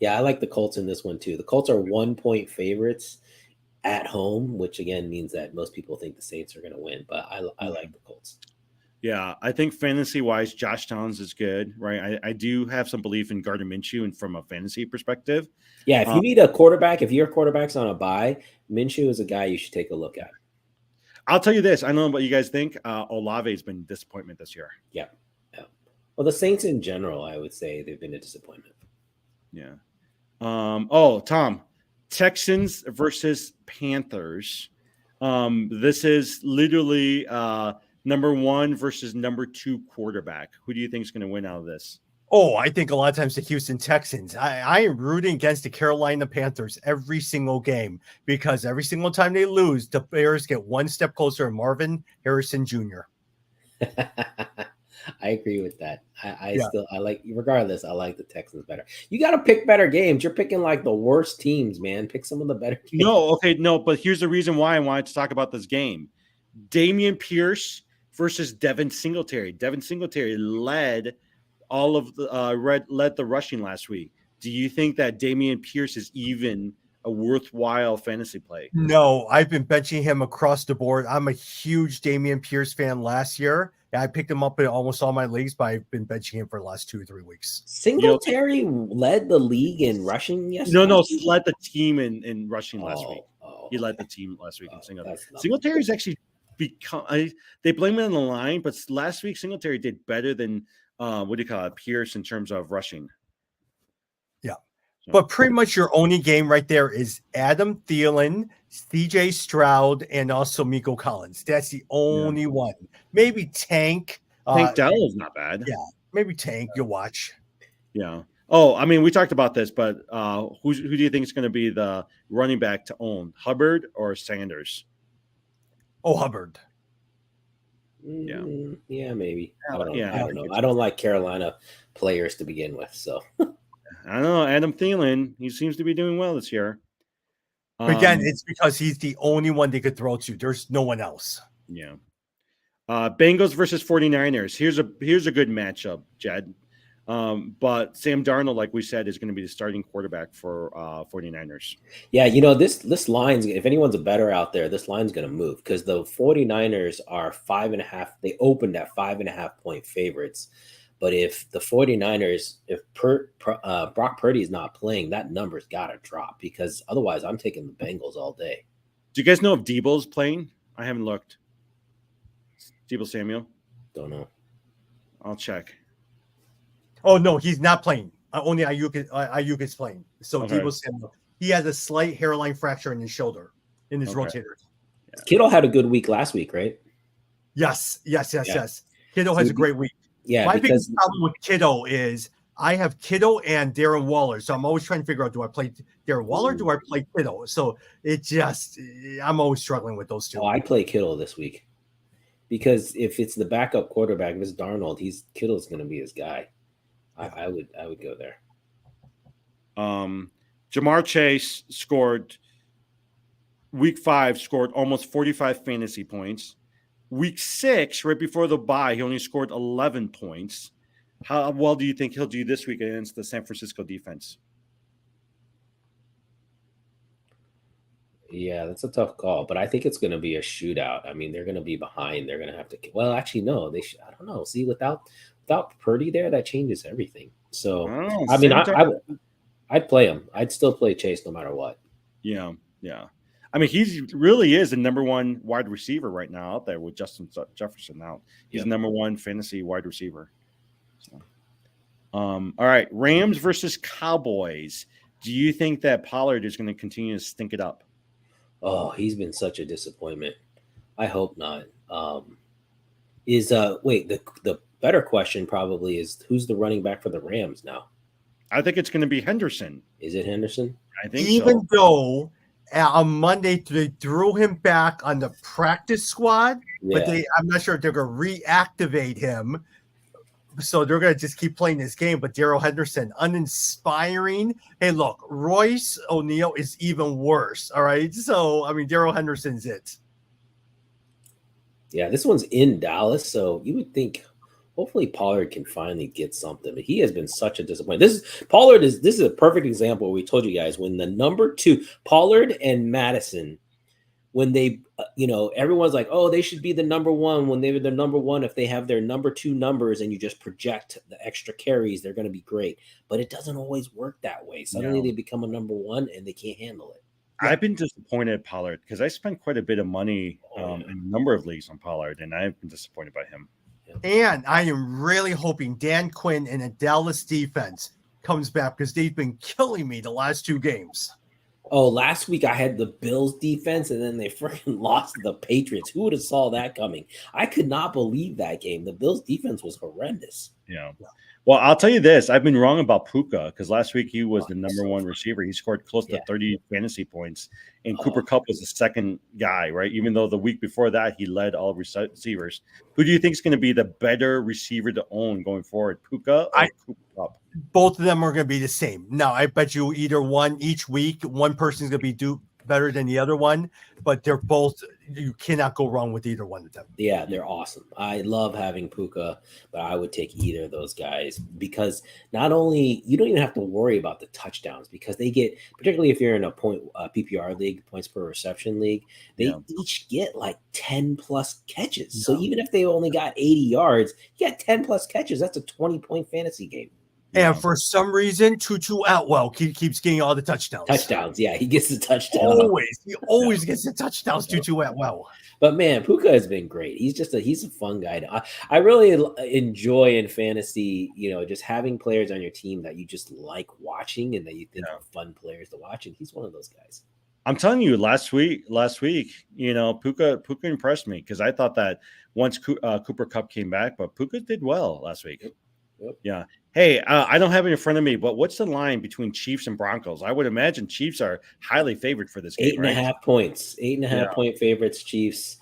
Yeah, I like the Colts in this one too. The Colts are 1-point favorites at home, which again means that most people think the Saints are going to win, but I like the Colts. Yeah, I think fantasy-wise, Josh Downs is good, right? I do have some belief in Gardner Minshew and from a fantasy perspective. Yeah, if you need a quarterback, if your quarterback's on a bye, Minshew is a guy you should take a look at. I'll tell you this. I don't know what you guys think. Olave has been a disappointment this year. Yeah. Well, the Saints in general, I would say they've been a disappointment. Yeah. Tom, Texans versus Panthers. This is literally number 1 versus number 2 quarterback. Who do you think is going to win out of this? Oh, I think a lot of times the Houston Texans. I am rooting against the Carolina Panthers every single game because every single time they lose, the Bears get one step closer to Marvin Harrison Jr. I agree with that. I like, regardless, I like the Texans better. You got to pick better games. You're picking like the worst teams, man. Pick some of the better games. No, but here's the reason why I wanted to talk about this game. Dameon Pierce versus Devin Singletary. Devin Singletary led all of the led the rushing last week. Do you think that Dameon Pierce is even a worthwhile fantasy play? No, I've been benching him across the board. I'm a huge Dameon Pierce fan last year. I picked him up in almost all my leagues, but I've been benching him for the last 2 or 3 weeks. Singletary led the league in rushing yesterday? No, he led the team in rushing last week. He led the team last week in Singletary. Singletary's actually become they blame it on the line, but last week Singletary did better than Pierce in terms of rushing. Yeah. But pretty much your only game right there is Adam Thielen, CJ Stroud, and also Miko Collins. That's the only one. Maybe Tank. Tank Dell is not bad. Yeah, maybe Tank. You'll watch. Yeah. Oh, I mean, we talked about this, but who do you think is going to be the running back to own, Hubbard or Sanders? Oh, Hubbard. Yeah. Yeah, maybe. I don't Yeah. know. I don't like Carolina players to begin with, so I don't know. Adam Thielen, he seems to be doing well this year. But again, it's because he's the only one they could throw to. There's no one else. Yeah. Bengals versus 49ers. Here's a good matchup, Jed. But Sam Darnold, like we said, is going to be the starting quarterback for 49ers. yeah, this line's, if anyone's a better out there, this line's going to move because the 49ers are 5.5. They opened at 5.5 point favorites. But if the 49ers, if Brock Purdy is not playing, that number's got to drop because otherwise I'm taking the Bengals all day. Do you guys know if Debo's playing? I haven't looked. Debo Samuel? Don't know. I'll check. Oh no, he's not playing. Only Ayuk is playing. So Okay. Deebo Samuel, he has a slight hairline fracture in his shoulder, in his Okay. rotator. Kittle had a good week last week, right? Yes. Yeah. Kiddo has a great week. Yeah, My because biggest problem with Kiddo is I have Kiddo and Darren Waller, so I'm always trying to figure out: do I play Darren Waller? Do I play Kiddo? So I'm always struggling with those two. I play Kittle this week because if it's the backup quarterback, if it's Darnold, Kittle's going to be his guy. I would go there. Jamar Chase scored week 5, scored almost 45 fantasy points. Week 6, right before the bye, he only scored 11 points. How well do you think he'll do this week against the San Francisco defense? Yeah, that's a tough call, but I think it's going to be a shootout. I mean, they're going to be behind. They're going to have to. Well, actually, no. They should. I don't know. See, without Purdy there, that changes everything. So, I mean, I'd play him. I'd still play Chase no matter what. Yeah. I mean, he really is the number one wide receiver right now out there with Justin Jefferson out. He's number one fantasy wide receiver. So, all right, Rams versus Cowboys. Do you think that Pollard is going to continue to stink it up? Oh, he's been such a disappointment. I hope not. The better question probably is who's the running back for the Rams now? I think it's going to be Henderson. Is it Henderson? I think Even so. though on Monday they threw him back on the practice squad, but I'm not sure if they're going to reactivate him. So they're going to just keep playing this game. But Darrell Henderson, uninspiring. Hey, look, Royce O'Neal is even worse. All right. So, I mean, Darrell Henderson's it. Yeah, this one's in Dallas. So you would think hopefully Pollard can finally get something. But he has been such a disappointment. This is a perfect example. We told you guys when the number 2, Pollard and Madison, when they, everyone's like, oh, they should be the number 1 when they were the number 1. If they have their number 2 numbers and you just project the extra carries, they're going to be great. But it doesn't always work that way. Suddenly they become a number 1 and they can't handle it. I've been disappointed at Pollard because I spent quite a bit of money in a number of leagues on Pollard, and I've been disappointed by him. And I am really hoping Dan Quinn and a Dallas defense comes back because they've been killing me the last 2 games. Oh, last week I had the Bills defense, and then they freaking lost to the Patriots. Who would have saw that coming? I could not believe that game. The Bills defense was horrendous. Yeah. Well, I'll tell you this. I've been wrong about Puka because last week he was the number 1 receiver. He scored close to 30 fantasy points, and Cooper Kupp was the second guy, right? Even though the week before that, he led all receivers. Who do you think is going to be the better receiver to own going forward, Puka or Cooper Kupp? Both of them are going to be the same. Now, I bet you either one each week, one person's going to be better than the other one, but they're both, you cannot go wrong with either one of them. Yeah, they're awesome. I love having Puka, but I would take either of those guys because not only you don't even have to worry about the touchdowns because they get, particularly if you're in a PPR league, points per reception league, they each get like 10 plus catches. So even if they only got 80 yards, you got 10 plus catches. That's a 20-point fantasy game. And for some reason, Tutu Atwell keeps getting all the touchdowns. Touchdowns, yeah, he gets the touchdown. He always gets the touchdowns. Tutu Atwell. But man, Puka has been great. He's a fun guy. I really enjoy in fantasy, just having players on your team that you just like watching and that you think are fun players to watch. And he's one of those guys. I'm telling you, last week, Puka impressed me because I thought that once Cooper Kupp came back, but Puka did well last week. Yep. Yeah. Hey, I don't have it in front of me, but what's the line between Chiefs and Broncos? I would imagine Chiefs are highly favored for this game. 8.5 points, 8.5 point favorites, Chiefs.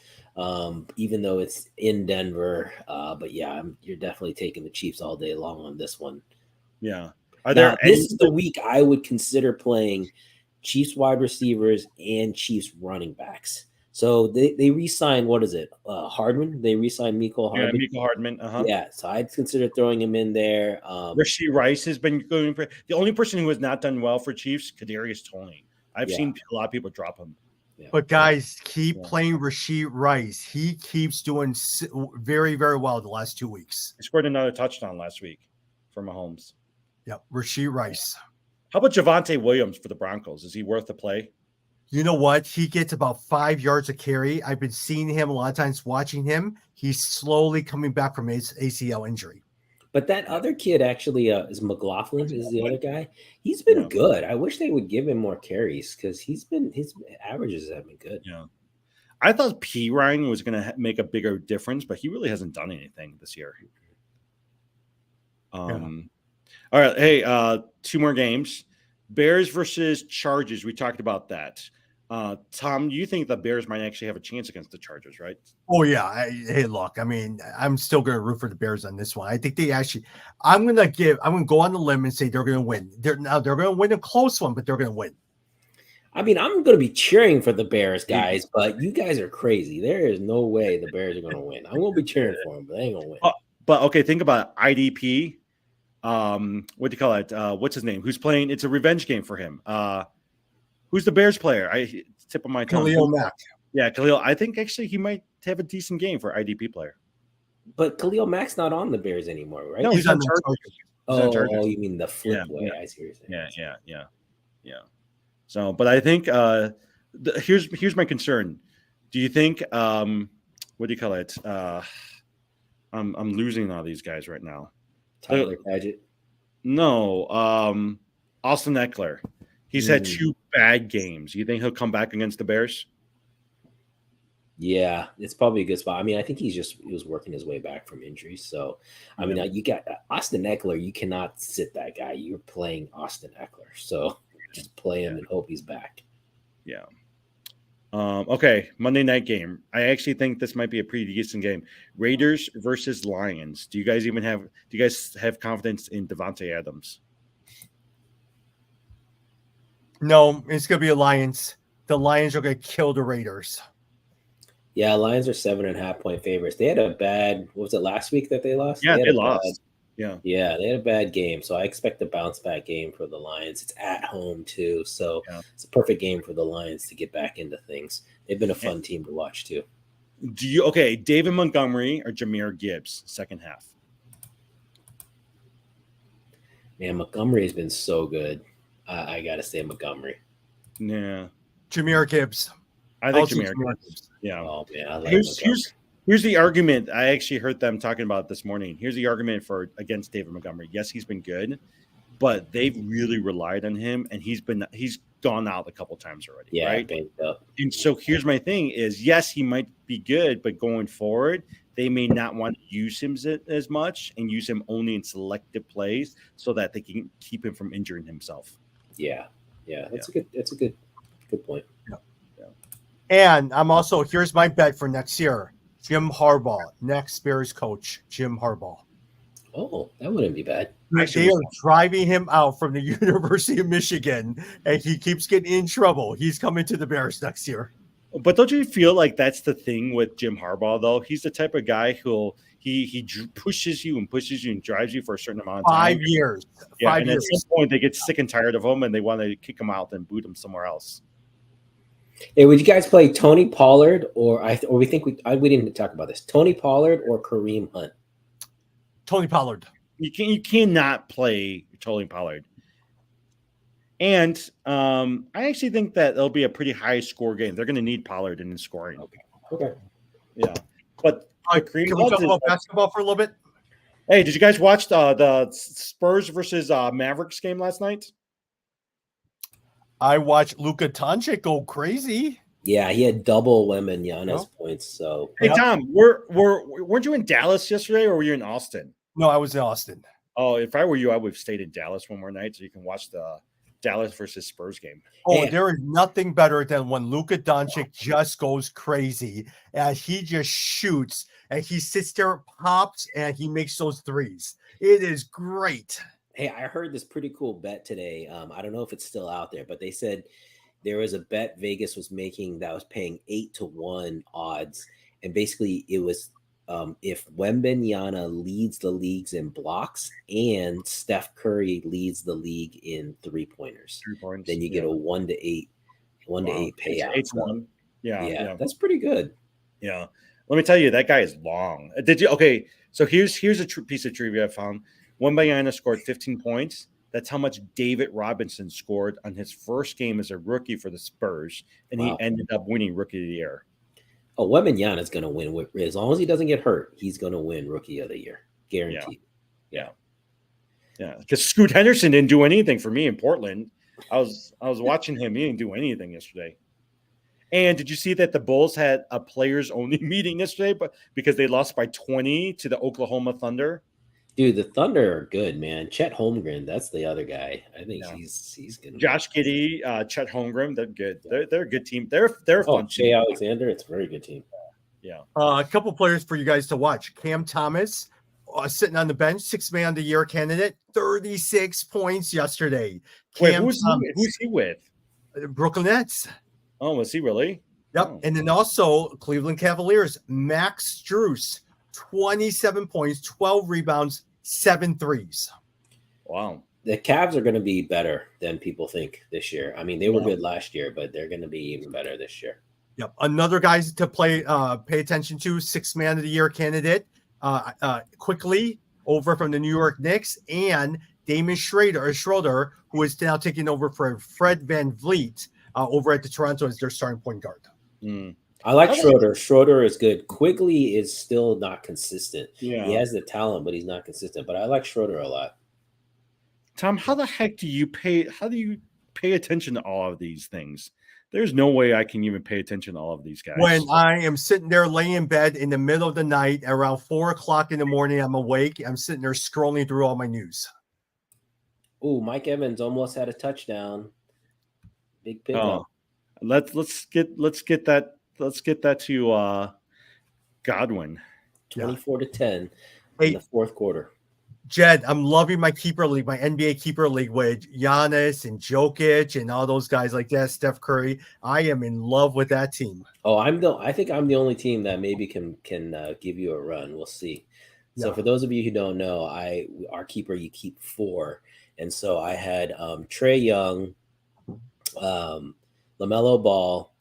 Even though it's in Denver, but yeah, you're definitely taking the Chiefs all day long on this one. Yeah. This is the week I would consider playing Chiefs wide receivers and Chiefs running backs. So they re-signed, what is it? Hardman? They re-signed Mecole Hardman. Yeah, Mecole Hardman. Yeah, so I'd consider throwing him in there. Rashee Rice has been going for the only person who has not done well for Chiefs, Kadarius Toney. I've seen a lot of people drop him. Yeah. But guys, keep playing Rashee Rice. He keeps doing very, very well the last 2 weeks. He scored another touchdown last week for Mahomes. Yep, Rashee Rice. How about Javonte Williams for the Broncos? Is he worth the play? You know what? He gets about 5 yards a carry. I've been seeing him a lot of times, watching him. He's slowly coming back from his ACL injury. But that other kid actually is McLaughlin is the other guy. He's been good. I wish they would give him more carries because his averages have been good. Yeah. I thought P. Ryan was going to make a bigger difference, but he really hasn't done anything this year. All right. Hey, 2 more games. Bears versus Chargers. We talked about that. Tom, you think the Bears might actually have a chance against the Chargers, right? Oh, yeah. Hey, look, I mean, I'm still going to root for the Bears on this one. I think I'm going to go on the limb and say they're going to win. They're going to win a close one, but they're going to win. I mean, I'm going to be cheering for the Bears, guys, but you guys are crazy. There is no way the Bears are going to win. I'm going to be cheering for them, but they ain't going to win. But okay, think about IDP. What do you call it? What's his name? Who's playing? It's a revenge game for him. Who's the Bears player? Tip of my tongue. Khalil Mack. Yeah, Khalil. I think actually he might have a decent game for IDP player. But Khalil Mack's not on the Bears anymore, right? No, he's on the Chargers. Oh, you mean the flip way? I see what you're saying. Yeah. So, but I think here's my concern. Do you think what do you call it? I'm losing all these guys right now. Tyler Padgett? No, Austin Eckler. He's had 2 bad games. You think he'll come back against the Bears? Yeah, it's probably a good spot. I mean, I think he was working his way back from injuries. So, I mean, you got Austin Eckler. You cannot sit that guy. You're playing Austin Eckler. So just play him and hope he's back. Yeah. Okay, Monday night game. I actually think this might be a pretty decent game. Raiders versus Lions. Do you guys have confidence in Devontae Adams? No, it's going to be a Lions. The Lions are going to kill the Raiders. Yeah, Lions are 7.5 point favorites. They had a bad, what was it, last week that they lost? Yeah, they lost. Yeah, they had a bad game. So I expect a bounce back game for the Lions. It's at home too. So it's a perfect game for the Lions to get back into things. They've been a fun team to watch too. David Montgomery or Jahmyr Gibbs, second half? Man, Montgomery has been so good. I got to say Montgomery. Yeah. Jahmyr Gibbs. I think Jahmyr Gibbs. Yeah. Oh, man, I like Here's the argument. I actually heard them talking about it this morning. Here's the argument against David Montgomery. Yes, he's been good, but they've really relied on him, and he's gone out a couple times already. Yeah, right. Banked up. And so here's my thing: is yes, he might be good, but going forward, they may not want to use him as much and use him only in selective plays so that they can keep him from injuring himself. Yeah. That's a good point. Yeah. And I'm also here's my bet for next year. Jim Harbaugh, next Bears coach, Jim Harbaugh. Oh, that wouldn't be bad. They are driving him out from the University of Michigan, and he keeps getting in trouble. He's coming to the Bears next year. But don't you feel like that's the thing with Jim Harbaugh, though? He's the type of guy who he pushes you and drives you for a certain amount of time. 5 years. Yeah, 5 and years. at some point they get sick and tired of him, and they want to kick him out and boot him somewhere else. Hey, would you guys play Tony Pollard we didn't talk about this? Tony Pollard or Kareem Hunt? Tony Pollard. You cannot play Tony Pollard. And I actually think that it'll be a pretty high score game. They're going to need Pollard in scoring. Okay. Yeah. But Can we talk about basketball for a little bit? Hey, did you guys watch the Spurs versus Mavericks game last night? I watched Luka Doncic go crazy. Yeah, he had double Wembanyama's points. So Hey Tom, weren't you in Dallas yesterday, or were you in Austin? No, I was in Austin. Oh, if I were you, I would have stayed in Dallas one more night so you can watch the Dallas versus Spurs game. Oh, Hey. there is nothing better than when Luka Doncic just goes crazy and he just shoots and he sits there, pops, and he makes those threes. It is great. Hey, I heard this pretty cool bet today. I don't know if it's still out there, but they said there was a bet Vegas was making that was paying 8-1 odds. And basically it was if Wembanyama leads the leagues in blocks and Steph Curry leads the league in 3-pointers, then you get a 1-8 payout. 8-1. Yeah, that's pretty good. Yeah. Let me tell you, that guy is long. Did you? Okay, so here's a piece of trivia I found. Wembanyama scored 15 points. That's how much David Robinson scored on his first game as a rookie for the Spurs, and he ended up winning Rookie of the Year. Oh, Wembanyama is going to win as long as he doesn't get hurt. He's going to win Rookie of the Year, guaranteed. Yeah. Because Scoot Henderson didn't do anything for me in Portland. I was watching him. He didn't do anything yesterday. And did you see that the Bulls had a players-only meeting yesterday, but because they lost by 20 to the Oklahoma Thunder? Dude, the Thunder are good, man. Chet Holmgren, that's the other guy. I think he's gonna. Josh Giddey, Chet Holmgren, they're good. They're a good team. They're fun. Shea Alexander, it's a very good team. Yeah. A couple players for you guys to watch. Cam Thomas, sitting on the bench, 6th man of the year candidate, 36 points yesterday. Wait, who's he with? Brooklyn Nets. Oh, was he really? Yep. Oh. And then also Cleveland Cavaliers, Max Strus, 27 points, 12 rebounds, 7 threes. Wow. The Cavs are going to be better than people think this year. I mean, they were good last year, but they're going to be even better this year. Yep. Another guy to pay attention to, 6th man of the year candidate, quickly over from the New York Knicks, and Damon Schroeder, who is now taking over for Fred VanVleet over at the Toronto as their starting point guard. I like Schroeder. Schroeder is good. Quigley is still not consistent. Yeah. He has the talent, but he's not consistent. But I like Schroeder a lot. Tom, how the heck do you pay attention to all of these things? There's no way I can even pay attention to all of these guys. When I am sitting there laying in bed in the middle of the night, around 4:00 in the morning, I'm awake. I'm sitting there scrolling through all my news. Oh, Mike Evans almost had a touchdown. Big pick. Let's get that to Godwin. 24-10 Hey, in the fourth quarter. Jed, I'm loving my keeper league, my NBA keeper league with Giannis and Jokic and all those guys like that, Steph Curry. I am in love with that team. Oh, I think I'm the only team that maybe can give you a run. We'll see. So for those of you who don't know, our keeper, you keep 4. And so I had Trae Young, LaMelo Ball,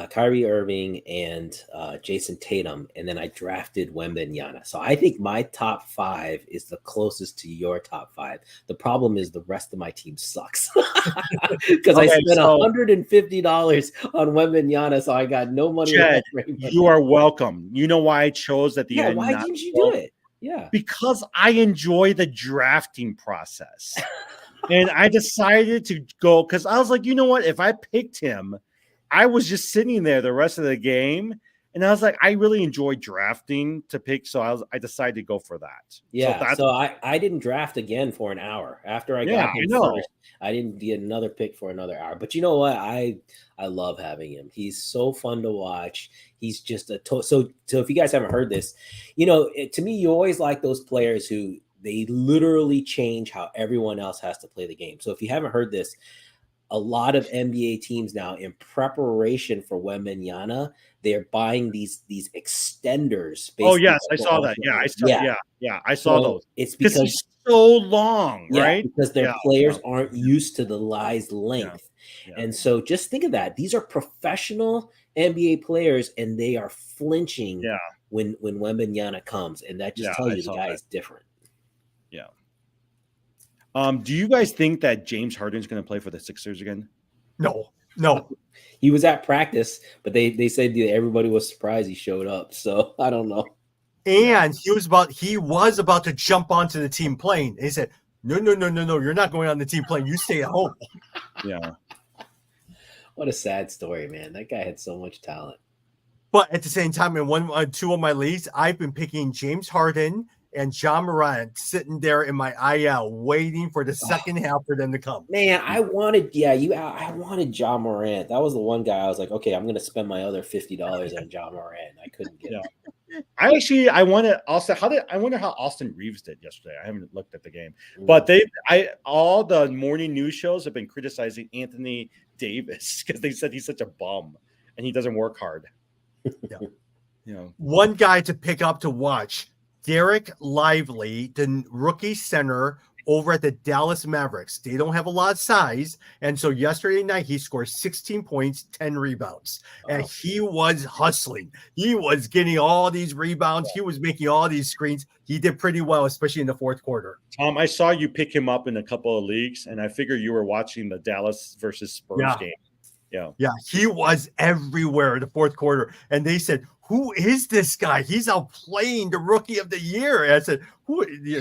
Kyrie Irving, and Jason Tatum, and then I drafted Wembanyama. So I think my top 5 is the closest to your top 5. The problem is the rest of my team sucks because I spent $150 on Wembanyama, so I got no money. Jed, you are welcome. You know why I chose at the end? Why didn't you do it? Yeah, because I enjoy the drafting process. And I decided to go because I was like, you know what? If I picked him, I was just sitting there the rest of the game, and I was like, I really enjoy drafting to pick, so I decided to go for that. Yeah, so I didn't draft again for an hour after I got him first. I didn't get another pick for another hour. But you know what? I love having him. He's so fun to watch. He's just so if you guys haven't heard this, to me, you always like those players who they literally change how everyone else has to play the game. So if you haven't heard this, a lot of NBA teams now, in preparation for Wembanyama, they're buying these extenders. Oh yes, I saw that. I saw those. It's because he's so long, right? Because their players aren't used to the guy's length, and so just think of that. These are professional NBA players, and they are flinching when Wembanyama comes, and that just tells you the guy is different. Do you guys think that James Harden's going to play for the Sixers again? No. He was at practice, but they said that everybody was surprised he showed up. So I don't know. And he was about to jump onto the team plane. He said, No, you're not going on the team plane. You stay at home. Yeah. What a sad story, man. That guy had so much talent. But at the same time, in two of my leagues, I've been picking James Harden and John Morant sitting there in my IL waiting for the second half for them to come. Man, I wanted John Morant. That was the one guy I was like, okay, I'm gonna spend my other $50 on John Morant. I couldn't get it. I wonder how Austin Reeves did yesterday. I haven't looked at the game, but all the morning news shows have been criticizing Anthony Davis because they said he's such a bum and he doesn't work hard. Yeah. One guy to pick up to watch, Derek Lively, the rookie center over at the Dallas Mavericks. They don't have a lot of size. And so yesterday night, he scored 16 points, 10 rebounds. And he was hustling. He was getting all these rebounds. He was making all these screens. He did pretty well, especially in the fourth quarter. Tom, I saw you pick him up in a couple of leagues, and I figure you were watching the Dallas versus Spurs game. Yeah, he was everywhere in the fourth quarter. And they said, who is this guy? He's outplaying the rookie of the year. And I said,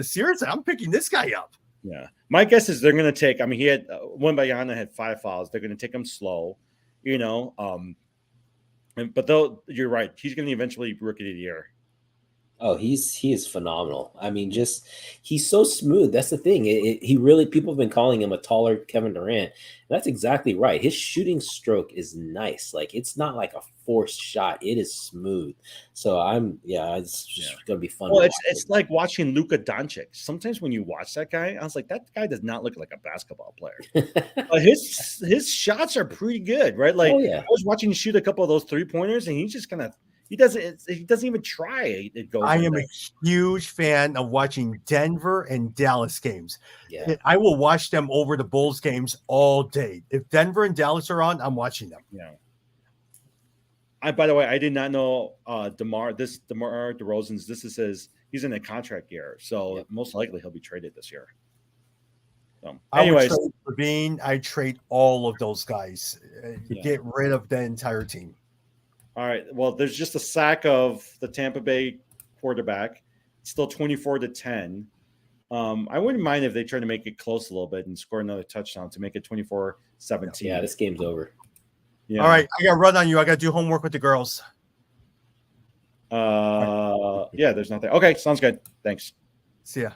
seriously, I'm picking this guy up. Yeah. My guess is they're going to take, he had, Wembanyama had 5 fouls. They're going to take him slow, but you're right. He's going to eventually be rookie of the year. Oh, he is phenomenal. I mean, he's so smooth. That's the thing. People have been calling him a taller Kevin Durant. And that's exactly right. His shooting stroke is nice. Like, it's not like a forced shot. It is smooth. So it's just going to be fun. Well, it's like watching Luka Doncic. Sometimes when you watch that guy, I was like, that guy does not look like a basketball player. But his shots are pretty good, right? Like, I was watching him shoot a couple of those 3-pointers, and he's just kind of, he doesn't even try. It goes. I am a huge fan of watching Denver and Dallas games. Yeah. I will watch them over the Bulls games all day. If Denver and Dallas are on, I'm watching them. Yeah. By the way, I did not know DeMar DeRozan's. He's in a contract year, so most likely he'll be traded this year. So, anyways, I trade all of those guys. Get rid of the entire team. All right. Well, there's just a sack of the Tampa Bay quarterback. It's still 24-10. I wouldn't mind if they try to make it close a little bit and score another touchdown to make it 24-17. Yeah, this game's over. Yeah. All right. I got to run on you. I got to do homework with the girls. Yeah, there's nothing. Okay. Sounds good. Thanks. See ya.